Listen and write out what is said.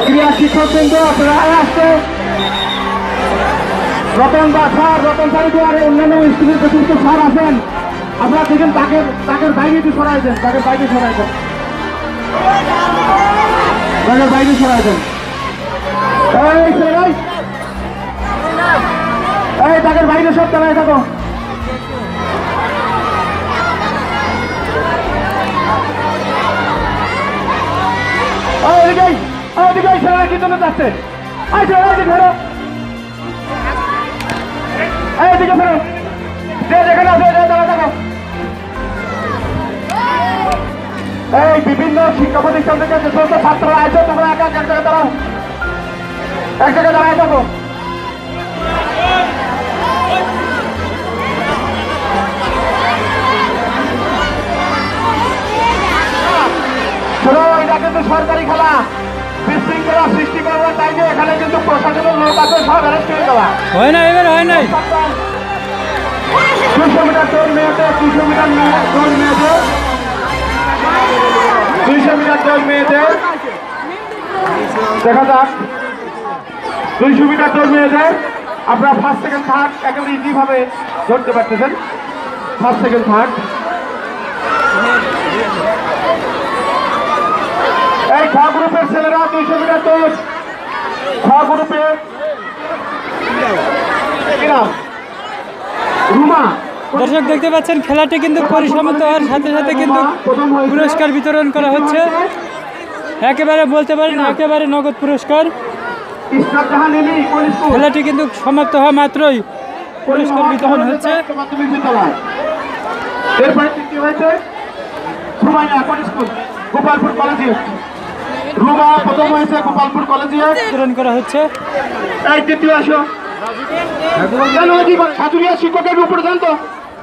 ক্রীড়া শিক্ষকবৃন্দ আপনারা আসছে রতন সারিদুয়ারে অন্যান্য স্কুলের যে সমস্ত স্যার আছেন আপনারা দেখেন তাকের বাইরে একটু সরাই দেন, তাকের বাইরে সরাই দেন, তাকের বাইরে সরাই দেন। এই তাকের বাইরে সব দাঁড়ায় থাকো। কি জন্য যাচ্ছে? এইদিকে ফেরো, যে যেখানে আছে দাঁড়া থাকো। এই বিভিন্ন শিক্ষা প্রতিষ্ঠান থেকে যে সমস্ত ছাত্ররা আছে তোমরা এক জায়গায় দাঁড়াও, এক জায়গায় দাঁড়ায় থাকো। শোনো, এটা কিন্তু সরকারি খেলা, বিশৃঙ্খলা সৃষ্টি করবার টাইমে এখানে কিন্তু প্রশাসনের লোক আছে, সব অ্যারেস্ট করে দেওয়া হয় না, এবার হয় নাই। 200 মিটার দৌড় মেয়েদের, 200 মিটার দৌড় মেয়েদের, 200 মিটার দৌড় মেয়েদের দেখা যাক। 200 মিটার দৌড় মেয়েদের আপনারা ফার্স্ট সেকেন্ড থার্ড একেবারে ইজি ভাবে ধরতে পারতেছেন। ফার্স্ট সেকেন্ড থার্ড এই খ গ্রুপের ছেলেরা 200 মিটার দৌড়, খ গ্রুপে রুমা। দর্শক দেখতে পাচ্ছেন খেলাটি কিন্তু পরিসমাপ্ত হওয়ার সাথে সাথে কিন্তু পুরস্কার বিতরণ করা হচ্ছে। একেবারে বলতে পারেন একেবারে নগদ পুরস্কার। খেলাটি কিন্তু সমাপ্ত হওয়া মাত্রই পুরস্কার বিতরণ হচ্ছে। এরপরে তৃতীয় হয়েছে গোপালপুর কলেজে, রুমা প্রথম হয়েছে গোপালপুর কলেজে বিতরণ করা হচ্ছে। এই তৃতীয় আসো সাতুরিয়া শিক্ষকের উপরে জানতো।